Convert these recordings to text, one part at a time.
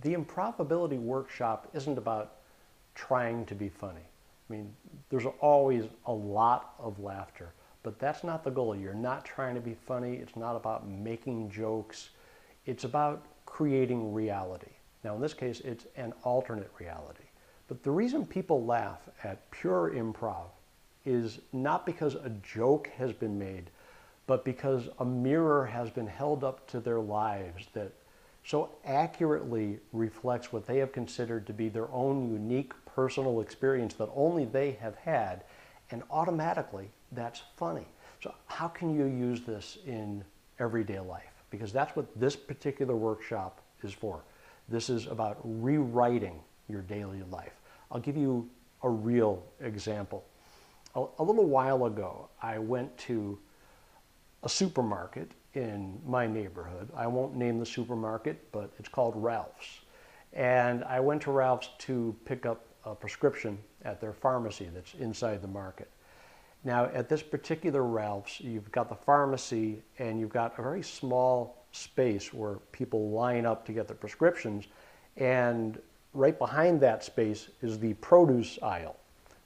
the Improbability workshop isn't about trying to be funny. I mean, there's always a lot of laughter, but that's not the goal. You're not trying to be funny. It's not about making jokes. It's about creating reality. Now, in this case, it's an alternate reality. But the reason people laugh at pure improv is not because a joke has been made, but because a mirror has been held up to their lives that so accurately reflects what they have considered to be their own unique personal experience that only they have had, and automatically that's funny. So how can you use this in everyday life? Because that's what this particular workshop is for. This is about rewriting your daily life. I'll give you a real example. A little while ago, I went to a supermarket in my neighborhood. I won't name the supermarket, but it's called Ralph's. And I went to Ralph's to pick up a prescription at their pharmacy that's inside the market. Now, at this particular Ralph's, you've got the pharmacy and you've got a very small space where people line up to get their prescriptions, and right behind that space is the produce aisle.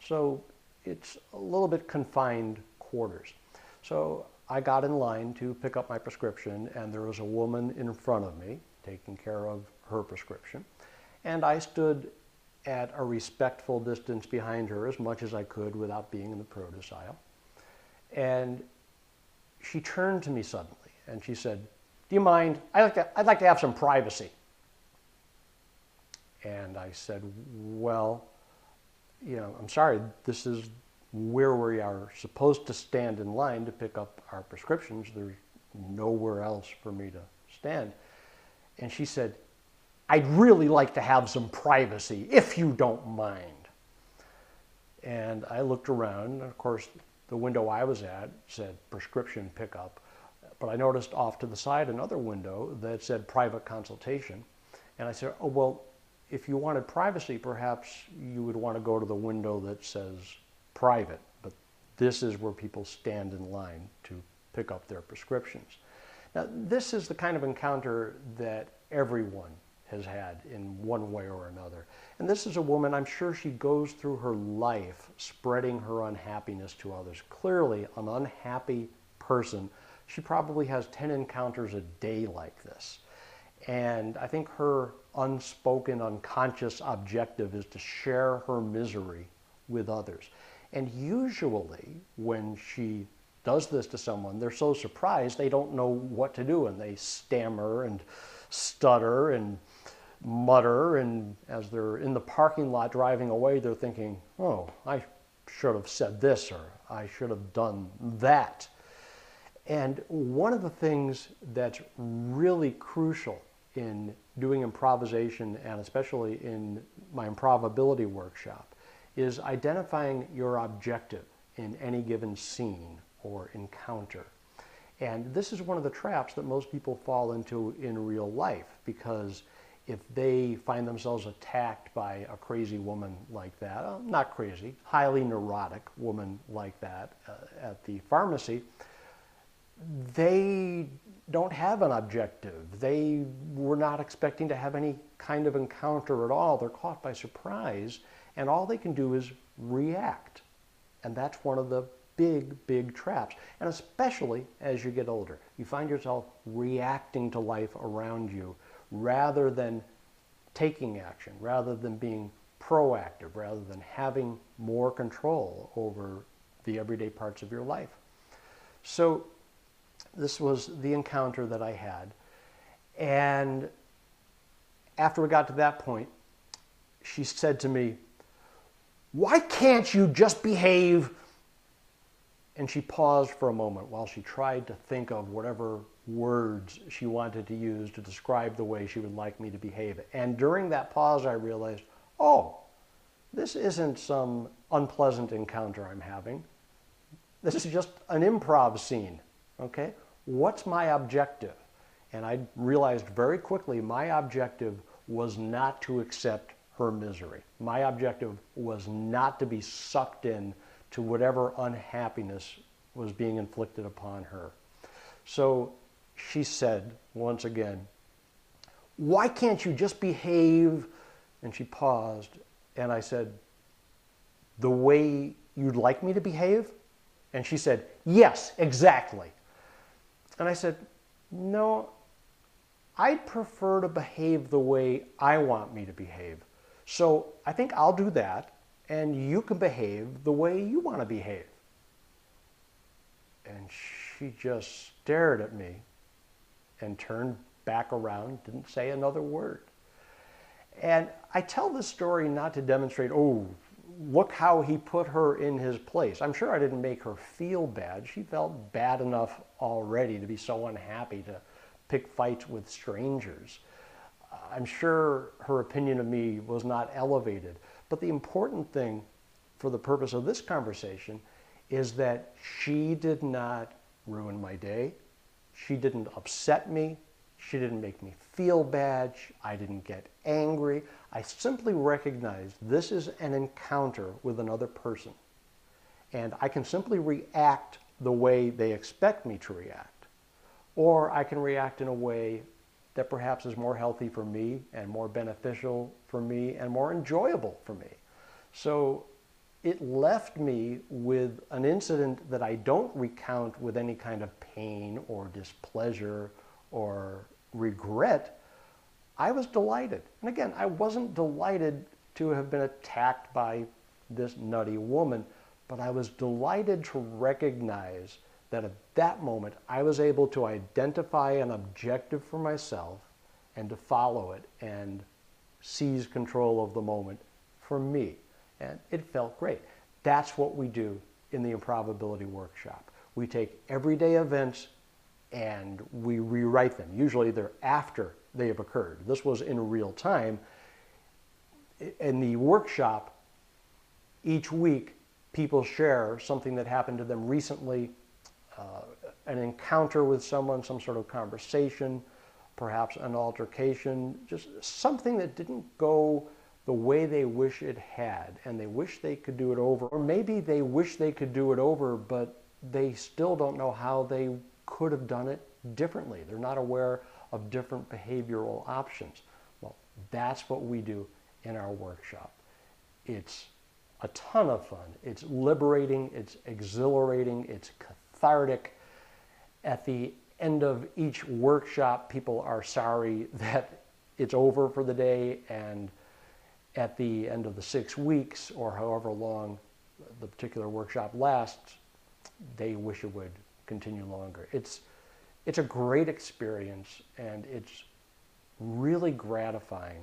So it's a little bit confined quarters. So I got in line to pick up my prescription, and there was a woman in front of me taking care of her prescription. And I stood at a respectful distance behind her as much as I could without being in the produce aisle. And she turned to me suddenly and she said, "Do you mind? I'd like to have some privacy." And I said, "Well, I'm sorry, this is where we are supposed to stand in line to pick up our prescriptions. There's nowhere else for me to stand." And she said, "I'd really like to have some privacy, if you don't mind." And I looked around, and of course, the window I was at said prescription pickup, but I noticed off to the side another window that said private consultation. And I said, "Oh, well, if you wanted privacy, perhaps you would want to go to the window that says private, but this is where people stand in line to pick up their prescriptions." Now, this is the kind of encounter that everyone has had in one way or another. And this is a woman, I'm sure she goes through her life spreading her unhappiness to others. Clearly, an unhappy person. She probably has 10 encounters a day like this. And I think her unspoken, unconscious objective is to share her misery with others. And usually, when she does this to someone, they're so surprised they don't know what to do, and they stammer and stutter and mutter, and as they're in the parking lot driving away, they're thinking, "Oh, I should have said this," or "I should have done that." And one of the things that's really crucial in doing improvisation, and especially in my Improbability workshop, is identifying your objective in any given scene or encounter. And this is one of the traps that most people fall into in real life, because if they find themselves attacked by a crazy woman like that, not crazy, highly neurotic woman like that at the pharmacy, they don't have an objective. They were not expecting to have any kind of encounter at all. They're caught by surprise, and all they can do is react. And that's one of the big traps. And especially as you get older, you find yourself reacting to life around you rather than taking action, rather than being proactive, rather than having more control over the everyday parts of your life. So this was the encounter that I had. And after we got to that point, she said to me, "Why can't you just behave?" And she paused for a moment while she tried to think of whatever words she wanted to use to describe the way she would like me to behave. And during that pause, I realized, oh, this isn't some unpleasant encounter I'm having. This is just an improv scene, okay? What's my objective? And I realized very quickly my objective was not to accept her misery. My objective was not to be sucked in to whatever unhappiness was being inflicted upon her. So she said, once again, why can't you just behave? And she paused, and I said, the way you'd like me to behave? And she said, yes, exactly. And I said, no, I'd prefer to behave the way I want me to behave. So I think I'll do that, and you can behave the way you want to behave. And she just stared at me and turned back around, didn't say another word. And I tell this story not to demonstrate, oh, look how he put her in his place. I'm sure I didn't make her feel bad. She felt bad enough already to be so unhappy to pick fights with strangers. I'm sure her opinion of me was not elevated. But the important thing for the purpose of this conversation is that she did not ruin my day. She didn't upset me. She didn't make me feel bad. I didn't get angry. I simply recognized this is an encounter with another person. And I can simply react the way they expect me to react. Or I can react in a way that perhaps is more healthy for me and more beneficial for me and more enjoyable for me. So it left me with an incident that I don't recount with any kind of pain or displeasure or regret. I was delighted. And again, I wasn't delighted to have been attacked by this nutty woman, but I was delighted to recognize that at that moment I was able to identify an objective for myself and to follow it and seize control of the moment for me. And it felt great. That's what we do in the Improbability workshop. We take everyday events and we rewrite them. Usually they're after they have occurred. This was in real time. In the workshop, each week, people share something that happened to them recently, an encounter with someone, some sort of conversation, perhaps an altercation, just something that didn't go the way they wish it had, and they wish they could do it over. Or maybe they wish they could do it over, but they still don't know how they could have done it differently. They're not aware of different behavioral options. Well, that's what we do in our workshop. It's a ton of fun. It's liberating, it's exhilarating, it's cathartic. At the end of each workshop, people are sorry that it's over for the day, and at the end of the 6 weeks, or however long the particular workshop lasts, they wish it would continue longer. It's a great experience, and it's really gratifying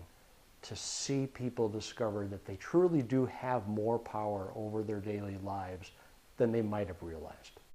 to see people discover that they truly do have more power over their daily lives than they might have realized.